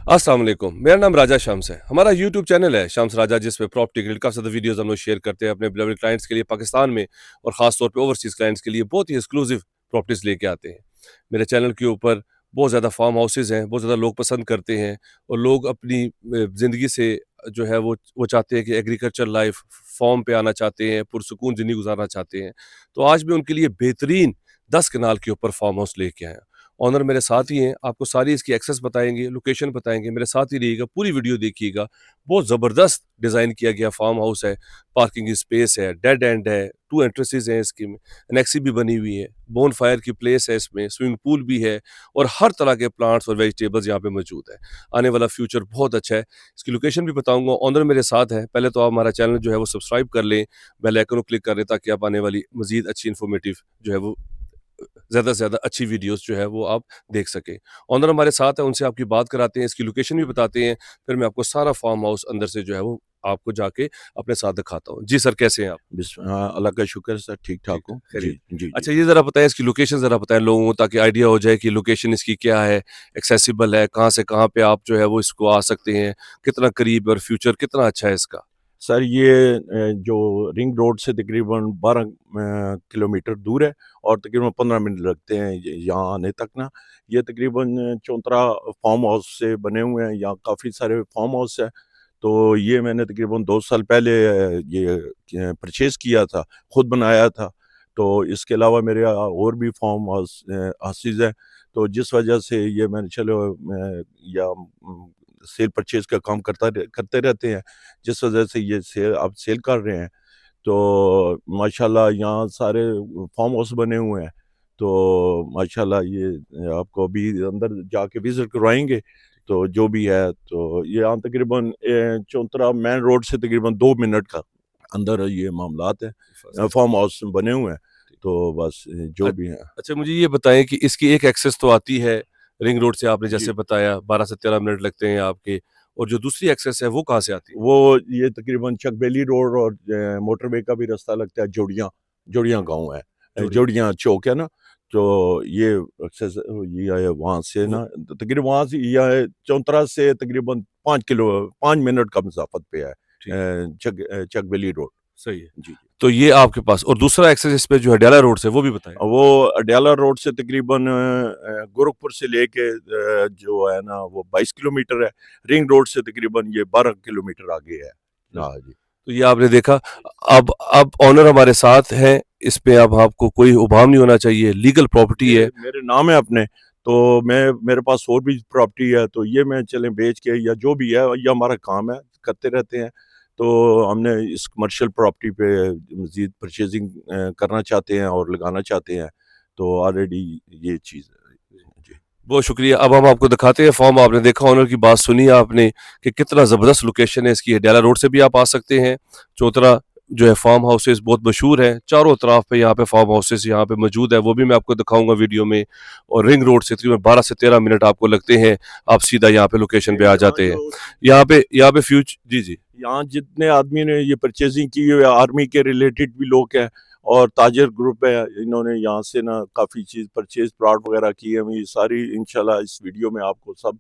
अस्सलाम वालेकुम। मेरा नाम राजा शम्स है। हमारा यूट्यूब चैनल है शम्स राजा, जिसपे प्रॉपर्टी के काफ़ी ज़्यादा वीडियोज़ हम लोग शेयर करते हैं अपने बिलवल क्लाइंट्स के लिए पाकिस्तान में, और ख़ास तौर पे ओवरसीज़ क्लाइंट्स के लिए बहुत ही एक्सक्लूसिव प्रॉपर्टीज़ लेके आते हैं। मेरे चैनल के ऊपर बहुत ज़्यादा फार्म हाउसेज़ हैं, बहुत ज़्यादा लोग पसंद करते हैं, और लोग अपनी ज़िंदगी से जो है वो चाहते हैं कि एग्रीकल्चर लाइफ फॉर्म पे आना चाहते हैं, पुरसुकून ज़िंदगी गुजारना चाहते हैं। तो आज मैं उनके लिए बेहतरीन 10 कनाल के ऊपर फार्म हाउस लेके आया। ऑनर मेरे साथ ही हैं, आपको सारी इसकी एक्सेस बताएँगे, लोकेशन बताएँगे, मेरे साथ ही रहिएगा, पूरी वीडियो देखिएगा। बहुत ज़बरदस्त डिज़ाइन किया गया फार्म हाउस है, पार्किंग की स्पेस है, डेड एंड है, 2 एंट्रेंसेस हैं इसकी में, एनेक्सी भी बनी हुई है, बोन फायर की प्लेस है इसमें, स्विमिंग पूल भी है, और हर तरह के प्लांट्स और वेजिटेबल्स यहाँ पे मौजूद है। आने वाला फ्यूचर बहुत अच्छा है। इसकी लोकेशन भी बताऊँगा, ऑनर मेरे साथ है। पहले तो आप हमारा चैनल जो है वो सब्सक्राइब कर लें, बेल आइकन को क्लिक कर लें, ताकि आप आने वाली मज़ीद अच्छी इन्फॉर्मेटिव जो है वो ज़्यादा से ज़्यादा अच्छी वीडियोस जो है वो आप देख सकें। ऑनर हमारे साथ है, उनसे आपकी बात कराते हैं, इसकी लोकेशन भी बताते हैं, फिर मैं आपको सारा फार्म हाउस अंदर से जो है वो आपको जाके अपने साथ दिखाता हूँ। जी सर, कैसे हैं आप? अल्लाह का शुक्र है सर, ठीक-ठाक ठीक है, हूँ। जी, खैरियत। जी, जी। अच्छा, ये ज़रा बताएँ, इसकी लोकेशन ज़रा बताएँ लोगों को, ताकि आइडिया हो जाए कि लोकेशन इसकी क्या है, एक्सेसिबल है, कहाँ से कहाँ पे आप जो है वो इसको आ सकते हैं, कितना करीब है और फ्यूचर कितना अच्छा है इसका? सर ये जो रिंग रोड से तकरीबन 12 किलोमीटर दूर है और तकरीबन 15 मिनट लगते हैं यहाँ आने तक ना। ये तकरीबन चौंतरा फार्म हाउस से बने हुए हैं, यहाँ काफ़ी सारे फार्म हाउस है। तो ये मैंने तकरीबन 2 साल पहले ये परचेज़ किया था, खुद बनाया था। तो इसके अलावा मेरे और भी फार्म हाउसेज़ हैं, तो जिस वजह से ये मैंने चलो सेल परचेज़ का काम करते रहते हैं, जिस वजह से ये आप सेल कर रहे हैं। तो माशाल्लाह यहाँ सारे फार्म हाउस बने हुए हैं। तो माशाल्लाह ये आपको अभी अंदर जाके विज़िट करवाएँगे, तो जो भी है तो ये यहाँ तकरीबन चौंतरा मेन रोड से तकरीबन 2 मिनट का अंदर ये मामलात हैं। फार्म हाउस बने हुए हैं, तो बस अ, जो भी है। अच्छा, मुझे ये बताएँ कि इसकी एक एक्सेस तो आती है रिंग रोड से, आपने जी। जैसे बताया 12 से 13 मिनट लगते हैं आपके, और जो दूसरी एक्सेस है वो कहाँ से आती है? वो ये तकरीबन चकबेली रोड और मोटरवे का भी रास्ता लगता है, जोड़ियाँ जोड़ियाँ गाँव है। जोड़ी। जोड़ियाँ चौक है ना, तो ये एक्सेस ये है वहाँ से वो ना, तो तकरीबन वहाँ से ये है चौंतरा से तकरीबन 5 मिनट का मसाफत पे है ठीक है, चकबेली रोड। सही है। जी, जी। तो ये आपके पास, और दूसरा एक्सेस इसमें जो है डाला रोड से, वो भी बताएँ? वो अडयाला रोड से तकरीबन गोरखपुर से लेके जो है ना वो 22 किलोमीटर है। रिंग रोड से तकरीबन ये 12 किलोमीटर आगे है। हाँ जी। तो ये आपने देखा। अब ऑनर हमारे साथ हैं, इस पे अब आपको कोई उबाम नहीं होना चाहिए, लीगल प्रॉपर्टी मेरे है। मेरे नाम है अपने, तो मेरे पास और भी प्रॉपर्टी है, तो ये मैं चलें बेच के या जो भी है, ये हमारा काम है, करते रहते हैं। तो हमने इस कमर्शियल प्रॉपर्टी पे मज़ीद परचेज़िंग करना चाहते हैं और लगाना चाहते हैं, तो ऑलरेडी ये चीज़ है। जी। बहुत शुक्रिया। अब हम आपको दिखाते हैं फॉर्म। आपने देखा, ऑनर की बात सुनी आपने कि कितना ज़बरदस्त लोकेशन है इसकी। डाला रोड से भी आप आ सकते हैं। चौतरा जो है फार्म हाउसेस बहुत मशहूर हैं, चारों तरफ पे यहाँ पे फार्म हाउसेस यहाँ पे मौजूद है, वो भी मैं आपको दिखाऊंगा वीडियो में। और रिंग रोड से तकरीबन 12 से 13 मिनट आपको लगते हैं, आप सीधा यहाँ पे लोकेशन पे आ यहाँ जाते हैं। जो यहाँ पे फ्यूच जी जी। यहाँ जितने आदमी ने ये परचेजिंग की है, आर्मी के रिलेटेड भी लोग हैं और ताजर ग्रुप है, इन्होंने यहाँ से ना काफ़ी चीज़ परचेज प्लॉट वगैरह की है। हम ये सारी इंशाल्लाह इस वीडियो में आपको सब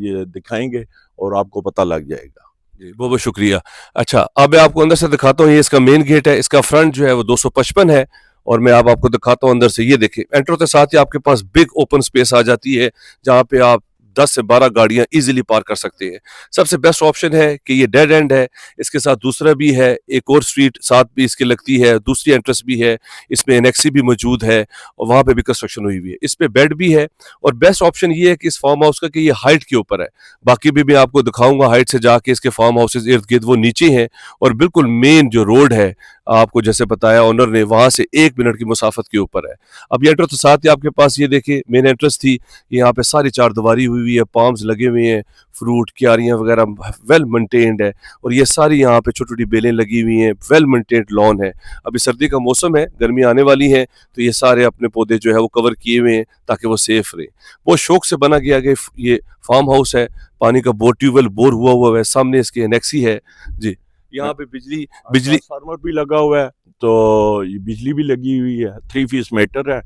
ये दिखाएंगे और आपको पता लग जाएगा। जी, बहुत बहुत शुक्रिया। अच्छा, अब मैं आपको अंदर से दिखाता हूँ। ये इसका मेन गेट है, इसका फ्रंट जो है वो 255 है, और मैं अब आपको दिखाता हूँ अंदर से। ये देखिए, एंटर होते साथ ही आपके पास बिग ओपन स्पेस आ जाती है, जहाँ पे आप 10 से 12 गाड़ियां इजीली पार्क कर सकते हैं। सबसे बेस्ट ऑप्शन है कि ये डेड एंड है, इसके साथ दूसरा भी है, एक और स्ट्रीट साथ भी इसकी लगती है, दूसरी एंट्रेंस भी है, इसमें एनेक्सी भी मौजूद है, और वहाँ पे भी कंस्ट्रक्शन हुई हुई है। इस पे बेड भी है, और बेस्ट ऑप्शन ये है कि इस फार्म हाउस का कि ये हाइट के ऊपर है। बाकी भी मैं आपको दिखाऊंगा हाइट से जाके इसके फार्म हाउसेज इर्द गिर्द वो नीचे हैं, और बिल्कुल मेन जो रोड है, आपको जैसे बताया ऑनर ने, वहां से 1 मिनट की मुसाफत के ऊपर है। अब ये एंट्रेंस तो साथ ही आपके पास, ये देखिए मेन एंट्रेंस थी, यहाँ पे सारी चारदीवारी हुई हुई है, पाम्स लगे हुए हैं, फ्रूट क्यारियां वगैरह वेल मेंटेन्ड है, और ये सारी यहाँ पे छोटी छोटी बेलें लगी हुई हैं, वेल मेंटेन्ड लॉन है। अभी सर्दी का मौसम है, गर्मी आने वाली है, तो ये सारे अपने पौधे जो है वो कवर किए हुए हैं, ताकि वो सेफ रहे। बहुत शौक से बना गया कि ये फार्म हाउस है, पानी का बोर ट्यूबवेल बोर हुआ है, सामने इसकी एनेक्सी है। जी, यहाँ पे बिजली बिजली ट्रांसफार्मर भी लगा हुआ है, तो ये बिजली भी लगी हुई है, 3 फीस मीटर है।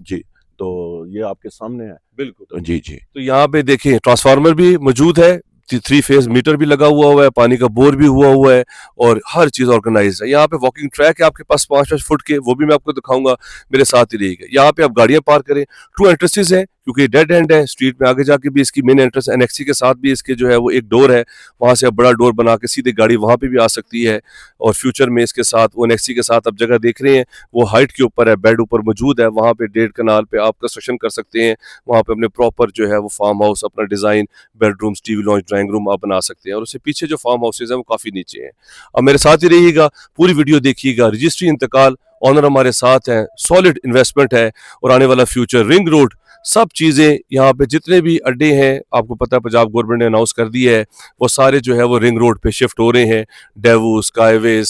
जी। तो ये आपके सामने है। बिल्कुल। तो जी, जी। तो यहाँ पे देखिए ट्रांसफार्मर भी मौजूद है, 3 फेज़ मीटर भी लगा हुआ है, पानी का बोर भी हुआ है और हर चीज़ ऑर्गेनाइज़्ड है। यहाँ पे वॉकिंग ट्रैक है आपके पास 5-5 फुट के, वो भी मैं आपको दिखाऊँगा, मेरे साथ ही रहिएगा। यहाँ पे आप गाड़ियाँ पार्क करें, 2 एंट्रेंसेस हैं क्योंकि डेड एंड है, स्ट्रीट में आगे जाके भी इसकी मेन एंट्रेंस एनेक्सी के साथ भी इसके जो है वो एक डोर है, वहाँ से आप बड़ा डोर बना के सीधे गाड़ी वहाँ पे भी आ सकती है और फ्यूचर में इसके साथ वो एनेक्सी के साथ आप जगह देख रहे हैं, वो हाइट के ऊपर है, बेड ऊपर मौजूद है, वहाँ पे डेढ़ कनाल पे आप कंस्ट्रक्शन कर सकते हैं, वहाँ पे अपने प्रॉपर जो है वो फार्म हाउस अपना design, bedrooms, TV launch, drawing room आप बना सकते हैं और उससे पीछे जो फार्म हाउसेज़ हैं वो काफ़ी नीचे हैं। अब मेरे साथ ही रहिएगा, पूरी वीडियो देखिएगा, रजिस्ट्री इंतकाल, ऑनर हमारे साथ हैं, सॉलिड इन्वेस्टमेंट है और आने वाला फ्यूचर, रिंग रोड, सब चीज़ें यहाँ पे जितने भी अड्डे हैं, आपको पता है पंजाब गवर्नमेंट ने अनाउंस कर दिया है, वो सारे जो है वो रिंग रोड पे शिफ्ट हो रहे हैं, डेवू, स्काईवेज,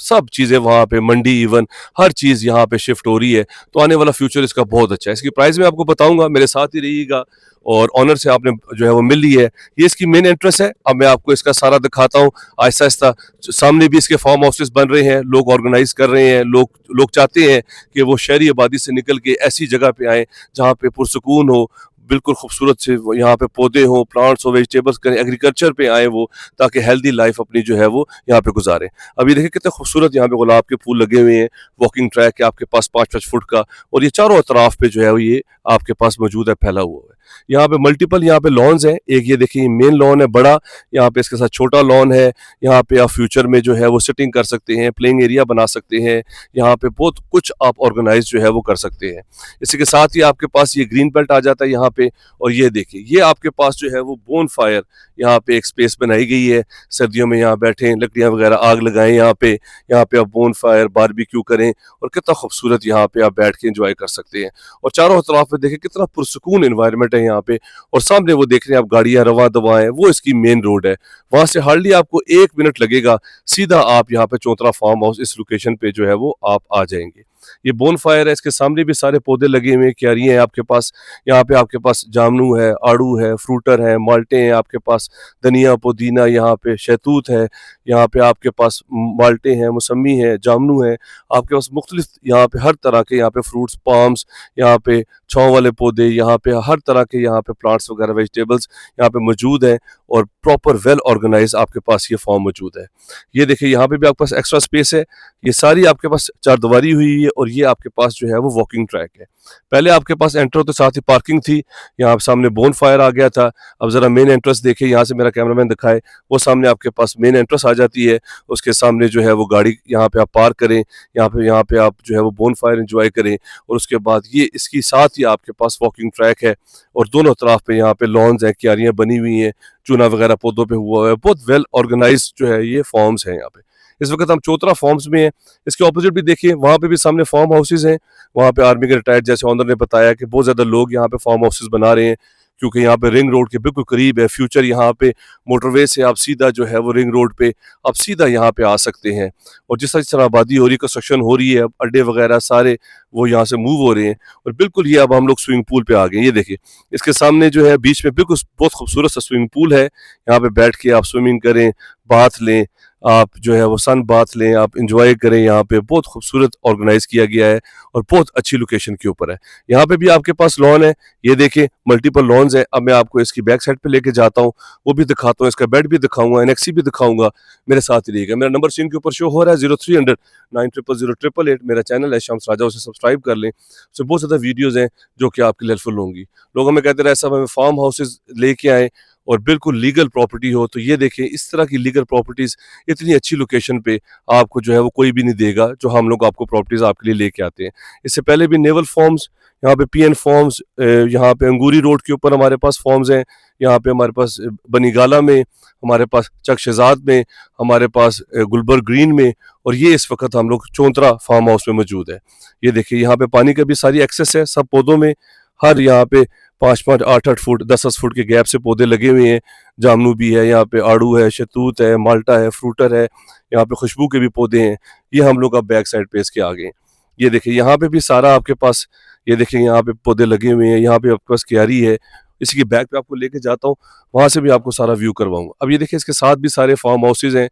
सब चीज़ें वहाँ पे, मंडी इवन हर चीज़ यहाँ पे शिफ्ट हो रही है, तो आने वाला फ्यूचर इसका बहुत अच्छा है। इसकी प्राइस मैं आपको बताऊंगा, मेरे साथ ही रहिएगा और ऑनर से आपने जो है वो मिल ली है। ये इसकी मेन एंट्रेंस है, अब मैं आपको इसका सारा दिखाता हूँ आहिस्ता आहिस्ता। सामने भी इसके फार्म हाउसेस बन रहे हैं, लोग ऑर्गेनाइज कर रहे हैं, लोग चाहते हैं कि वो शहरी आबादी से निकल के ऐसी जगह पे आए जहाँ पे पुरसुकून हो, बिल्कुल खूबसूरत से यहाँ पे पौधे हों, प्लांट्स हो, वेजिटेबल्स करें, एग्रीकल्चर पे आए वो, ताकि हेल्दी लाइफ अपनी जो है वो यहाँ पे गुजारें। अभी देखिए कितने खूबसूरत यहाँ पे गुलाब के फूल लगे हुए हैं, वॉकिंग ट्रैक है आपके पास 5-5 फुट का और ये चारों अतराफ पे जो है वो ये आपके पास मौजूद है, फैला हुआ है। यहाँ पे मल्टीपल यहाँ पे लॉन्स हैं, एक ये देखिए मेन लॉन है बड़ा, यहाँ पे इसके साथ छोटा लॉन है, यहाँ पे आप फ्यूचर में जो है वो सिटिंग कर सकते हैं, प्लेइंग एरिया बना सकते हैं, यहाँ पे बहुत कुछ आप ऑर्गेनाइज जो है वो कर सकते हैं। इसी के साथ ही आपके पास ये ग्रीन बेल्ट आ जाता है यहाँ पे और ये देखिए ये आपके पास जो है वो बोन फायर, यहाँ पे एक स्पेस बनाई गई है, सर्दियों में यहाँ बैठें, लकड़ियाँ वगैरह आग लगाएं, यहाँ पे आप बोन फायर बारबेक्यू करें और कितना खूबसूरत यहाँ पे आप बैठ के एंजॉय कर सकते हैं। और चारों तरफ पे देखें कितना पुरसुकून एनवायरनमेंट है यहाँ पे और सामने वो देख रहे हैं आप गाड़ियाँ रवा दवा हैं, वो इसकी मेन रोड है, वहाँ से हार्डली आपको 1 मिनट लगेगा, सीधा आप यहाँ पे चौतरा फार्म हाउस इस लोकेशन पे जो है वो आप आ जाएंगे। ये बोन फायर है, इसके सामने भी सारे पौधे लगे हुए हैं, क्यारियाँ हैं आपके पास, यहाँ पे आपके पास जामनू है, आड़ू है, फ्रूटर है, माल्टे हैं आपके पास, धनिया पुदीना, यहाँ पे शहतूत है, यहाँ पे आपके पास माल्टे हैं, मौसमी है, जामनू है, आपके पास मुख्तलिफ यहाँ पे हर तरह के यहाँ पे फ्रूट्स, पाम्स, यहाँ पे छाँव वाले पौधे, यहाँ पे हर तरह के यहाँ पे प्लांट्स वगैरह वेजिटेबल्स यहाँ पे मौजूद हैं और प्रॉपर वेल ऑर्गेनाइज आपके पास ये फार्म मौजूद है। ये देखिए यहाँ पे भी आपके पास एक्स्ट्रा स्पेस है, ये सारी आपके पास चारदीवारी हुई है और ये आपके पास जो है वो वॉकिंग ट्रैक है। पहले आपके पास एंटर होते साथ ही पार्किंग थी, यहाँ सामने बोन फायर आ गया था। अब जरा मेन एंट्रेंस देखिए, यहाँ से मेरा कैमरामैन दिखाए, वो सामने आपके पास मेन एंट्रेंस आ जाती है, उसके सामने जो है वो गाड़ी यहाँ पे आप पार्क करें, यहाँ पे आप जो है वो बोन फायर एंजॉय करें और उसके बाद ये इसकी साथ ही आपके पास वॉकिंग ट्रैक है और दोनों तरफ पे यहाँ पे लॉन्स हैं, क्यारियाँ बनी हुई हैं, चूना वगैरह पौधों पे हुआ है, बहुत वेल ऑर्गेनाइज जो है ये फॉर्म्स हैं यहाँ पे। इस वक्त हम चौतरा फॉर्म्स में हैं, इसके ऑपोजिट भी देखिए वहाँ पे भी सामने फार्म हाउसेज हैं, वहाँ पे आर्मी के रिटायर्ड जैसे ऑनर ने बताया कि बहुत ज़्यादा लोग यहाँ पे फार्म हाउसेज बना रहे हैं क्योंकि यहाँ पे रिंग रोड के बिल्कुल करीब है, फ्यूचर यहाँ पे मोटरवे से आप सीधा जो है वो रिंग रोड पे आप सीधा यहाँ पे आ सकते हैं और जिस तरह आबादी हो रही है, कंस्ट्रक्शन हो रही है, अब अड्डे वगैरह सारे वो यहाँ से मूव हो रहे हैं और बिल्कुल ये अब हम लोग स्विमिंग पूल पे आ गए। ये देखिए इसके सामने जो है बीच में बिल्कुल बहुत खूबसूरत सा स्विमिंग पूल है, यहाँ पे बैठ के आप स्विमिंग करें, बाथ लें, आप जो है वो सन बाथ लें, आप इंजॉय करें, यहाँ पे बहुत खूबसूरत ऑर्गेनाइज किया गया है और बहुत अच्छी लोकेशन के ऊपर है। यहाँ पे भी आपके पास लॉन है, ये देखें मल्टीपल लॉन्स हैं। अब मैं आपको इसकी बैक साइड पे लेके जाता हूँ, वो भी दिखाता हूँ, इसका बेड भी दिखाऊंगा, एनेक्सी भी दिखाऊंगा, मेरे साथ ही रहिएगा। मेरा नंबर स्क्रीन के ऊपर शो हो रहा है 0300 9000888, मेरा चैनल है शम्स राजा, उसे सब्सक्राइब कर लें, उसमें बहुत ज़्यादा वीडियोज़ हैं जो कि आपके लिए हेल्पफुल होंगी। लोग हमें कहते रहे साहब हमें फार्म हाउसेज लेके आएँ और बिल्कुल लीगल प्रॉपर्टी हो, तो ये देखें इस तरह की लीगल प्रॉपर्टीज़ इतनी अच्छी लोकेशन पे आपको जो है वो कोई भी नहीं देगा जो हम लोग आपको प्रॉपर्टीज़ आपके लिए लेके आते हैं। इससे पहले भी नेवल फॉर्म्स, यहाँ पे पीएन फॉर्म्स, यहाँ पे अंगूरी रोड के ऊपर हमारे पास फॉर्म्स हैं, यहाँ पे हमारे पास बनीगाला में, हमारे पास चक शहजाद में, हमारे पास गुलबर्ग ग्रीन में और ये इस वक्त हम लोग चौंतरा फार्म हाउस में मौजूद है। ये देखिए यहाँ पे पानी का भी सारी एक्सेस है, सब पौधों में हर यहाँ पे 5-5, 8-8 फुट, 10-10 फुट के गैप से पौधे लगे हुए हैं। जामनू भी है, यहाँ पे आड़ू है, शहतूत है, माल्टा है, फ्रूटर है, यहाँ पे खुशबू के भी पौधे हैं। ये हम लोग अब बैक साइड पे इसके आगे हैं। ये देखिए यहाँ पे भी सारा आपके पास, ये देखिए यहाँ पे पौधे लगे हुए हैं, यहाँ पे आपके पास क्यारी है, इसी की बैक पे आपको लेके जाता हूँ, वहाँ से भी आपको सारा व्यू करवाऊंगा। अब ये देखिए इसके साथ भी सारे फार्म हाउसेज हैं,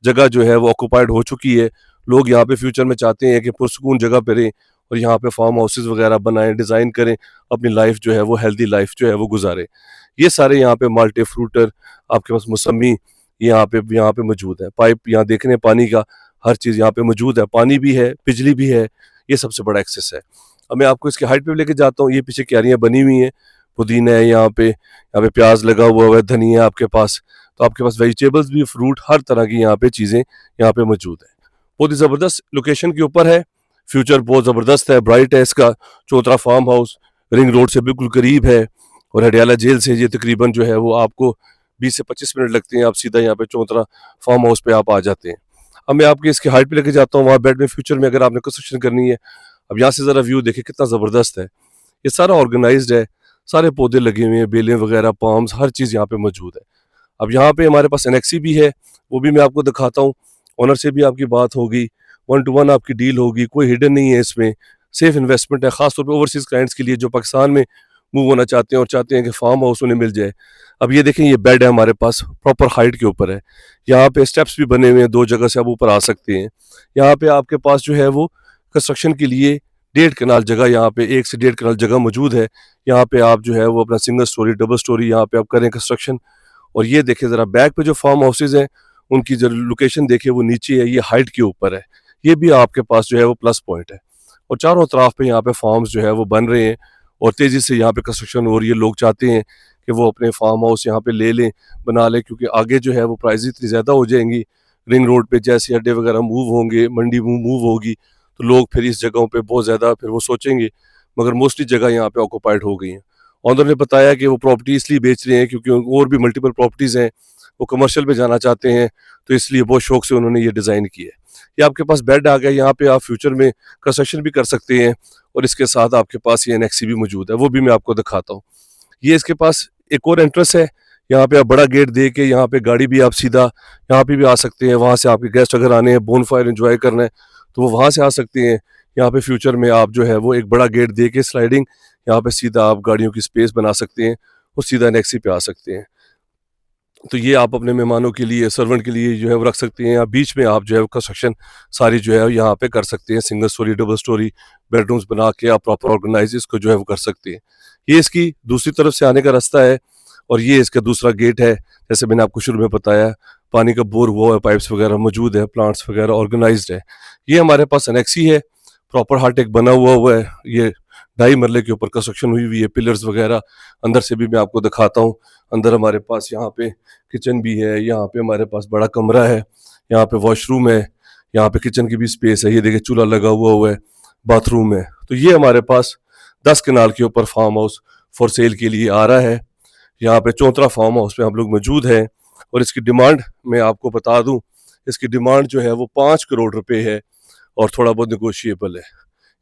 जगह जो है वो ऑक्यूपाइड हो चुकी है, लोग यहाँ पे फ्यूचर में चाहते हैं कि पुरसुकून जगह पे रहें और यहाँ पे फार्म हाउसेस वगैरह बनाएं, डिज़ाइन करें, अपनी लाइफ जो है वो हेल्दी लाइफ जो है वो गुजारें। ये सारे यहाँ पे माल्टे फ्रूटर, आपके पास मौसमी यहाँ पे मौजूद है। पाइप यहाँ देख रहे हैं पानी का, हर चीज़ यहाँ पे मौजूद है, पानी भी है, बिजली भी है, ये सबसे बड़ा एक्सेस है। अब मैं आपको इसकी हाइट पे लेके जाता हूँ। ये पीछे क्यारियाँ बनी हुई हैं, पुदीना है यहाँ पे प्याज लगा हुआ है, धनिया है आपके पास, तो आपके पास वेजिटेबल्स भी, फ्रूट, हर तरह की यहाँ पे चीज़ें यहाँ पे मौजूद है। बहुत ही ज़बरदस्त लोकेशन के ऊपर है, फ्यूचर बहुत ज़बरदस्त है, ब्राइट है। इसका चौतरा फार्म हाउस रिंग रोड से बिल्कुल करीब है और हडियाला जेल से ये तकरीबन जो है वो आपको 20 से 25 मिनट लगते हैं, आप सीधा यहाँ पे चौतरा फार्म हाउस पे आप आ जाते हैं। अब मैं आपकी इसकी हाइट पे लेके जाता हूँ, वहाँ बेड में फ्यूचर में अगर आपने कंस्ट्रक्शन करनी है। अब यहाँ से ज़रा व्यू देखिए कितना ज़बरदस्त है, ये सारा ऑर्गेनाइज्ड है, सारे पौधे लगे हुए हैं, बेलें वगैरह, पाम्स, हर चीज़ यहाँ पे मौजूद है। अब यहाँ पे हमारे पास एनेक्सी भी है, वो भी मैं आपको दिखाता हूँ। ओनर से भी आपकी बात होगी, 1 टू 1 आपकी डील होगी, कोई हिडन नहीं है इसमें, सेफ इन्वेस्टमेंट है, खासतौर पे ओवरसीज़ क्लाइंट्स के लिए जो पाकिस्तान में मूव होना चाहते हैं और चाहते हैं कि फार्म हाउस उन्हें मिल जाए। अब ये देखें, ये बेड है हमारे पास, प्रॉपर हाइट के ऊपर है, यहाँ पे स्टेप्स भी बने हुए हैं, 2 जगह से आप ऊपर आ सकते हैं। यहाँ पे आपके पास जो है वो कंस्ट्रक्शन के लिए 1.5 कनाल जगह, यहाँ पे 1 से 1.5 कनाल जगह मौजूद है। यहाँ पे आप जो है वो अपना सिंगल स्टोरी, डबल स्टोरी यहाँ पे आप करें कंस्ट्रक्शन। और ये देखें ज़रा बैक पे जो फार्म हाउसेज हैं उनकी जो लोकेशन देखिए वो नीचे है, ये हाइट के ऊपर है, ये भी आपके पास जो है वो प्लस पॉइंट है। और चारों तरफ पे यहाँ पे फार्म्स जो है वो बन रहे हैं और तेज़ी से यहाँ पे कंस्ट्रक्शन हो रही है। लोग चाहते हैं कि वो अपने फार्म हाउस यहाँ पे ले लें, बना लें, क्योंकि आगे जो है वो प्राइस इतनी ज़्यादा हो जाएंगी। रिंग रोड पे जैसे अड्डे वगैरह मूव होंगे, मंडी मूव होगी, तो लोग फिर इस जगहों पे बहुत ज़्यादा फिर वो सोचेंगे, मगर मोस्टली जगह यहाँ पे ऑक्यूपाइड हो गई हैं। ऑनर ने बताया कि वो प्रॉपर्टी इसलिए बेच रहे हैं क्योंकि और भी मल्टीपल प्रॉपर्टीज़ हैं, वो कमर्शियल में जाना चाहते हैं, तो इसलिए बहुत शौक से उन्होंने ये डिज़ाइन किया है। ये आपके पास बेड आ गया, यहाँ पे आप फ्यूचर में कंस्ट्रक्शन भी कर सकते हैं और इसके साथ आपके पास ये एनेक्सी भी मौजूद है, वो भी मैं आपको दिखाता हूँ। ये इसके पास एक और एंट्रेंस है, यहाँ पे आप बड़ा गेट दे के यहाँ पे गाड़ी भी आप सीधा यहाँ पे भी आ सकते हैं। वहाँ से आपके गेस्ट अगर आने हैं, बोन फायर एंजॉय करना है, तो वो वहाँ से आ सकते हैं। यहाँ पे फ्यूचर में आप जो है वो एक बड़ा गेट दे के स्लाइडिंग यहाँ पे सीधा आप गाड़ियों की स्पेस बना सकते हैं और सीधा एनेक्सी पे आ सकते हैं। तो ये आप अपने मेहमानों के लिए, सर्वेंट के लिए जो है वो रख सकते हैं, या बीच में आप जो है वो कंस्ट्रक्शन सारी जो है यहाँ पे कर सकते हैं। Single storey, double storey bedrooms बना के आप प्रॉपर ऑर्गेनाइज इसको जो है वो कर सकते हैं। ये इसकी दूसरी तरफ से आने का रास्ता है और ये इसका दूसरा गेट है। जैसे मैंने आपको शुरू में बताया, पानी का बोर हुआ है, पाइप्स वगैरह मौजूद है, प्लांट्स वगैरह ऑर्गेनाइज्ड है। ये हमारे पास एनेक्सी है, प्रॉपर हार्ट एक बना हुआ है, ये 2.5 मरले के ऊपर कंस्ट्रक्शन हुई हुई है, पिलर्स वगैरह। अंदर से भी मैं आपको दिखाता हूँ। अंदर हमारे पास यहाँ पे किचन भी है, यहाँ पे हमारे पास बड़ा कमरा है, यहाँ पे वॉशरूम है, यहाँ पे किचन की भी स्पेस है। ये देखिए चूल्हा लगा हुआ है, बाथरूम है। तो ये हमारे पास 10 कनाल के ऊपर फार्म हाउस फॉर सेल के लिए आ रहा है। यहाँ पे चौतरा फार्म हाउस पे हम लोग मौजूद हैं और इसकी डिमांड मैं आपको बता दूं, इसकी डिमांड जो है वो 5 करोड़ रुपए है और थोड़ा बहुत नेगोशिएबल है।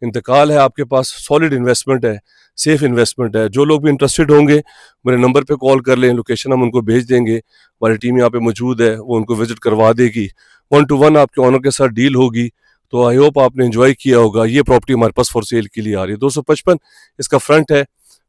इंतकाल है आपके पास, सॉलिड इन्वेस्टमेंट है, सेफ इन्वेस्टमेंट है। जो लोग भी इंटरेस्टेड होंगे मेरे नंबर पे कॉल कर लें, लोकेशन हम उनको भेज देंगे, हमारी टीम यहाँ पे मौजूद है, वो उनको विजिट करवा देगी। 1 टू 1 आपके ऑनर के साथ डील होगी। तो आई होप आपने एंजॉय किया होगा। ये प्रॉपर्टी हमारे पास फॉर सेल के लिए आ रही है। 255 इसका फ्रंट है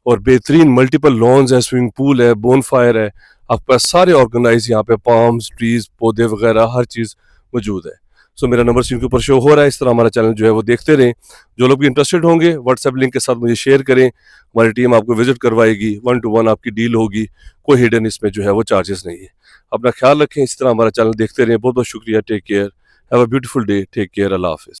और बेहतरीन मल्टीपल लॉन्स है, स्विमिंग पूल है, बोन फायर है, आपके पास सारे ऑर्गेनाइज यहाँ पे पाम्स, ट्रीज, पौधे वगैरह हर चीज़ मौजूद है। सो मेरा नंबर स्क्रीन के ऊपर शो हो रहा है। इस तरह हमारा चैनल जो है वो देखते रहें। जो लोग भी इंटरेस्टेड होंगे व्हाट्सएप लिंक के साथ मुझे शेयर करें, हमारी टीम आपको विजिट करवाएगी। 1 टू 1 आपकी डील होगी, कोई हिडन इसमें जो है वो चार्जेस नहीं है। अपना ख्याल रखें, इस तरह हमारा चैनल देखते रहें। बहुत बहुत शुक्रिया। Take care, have a beautiful day, take care, अल्लाह हाफिज़।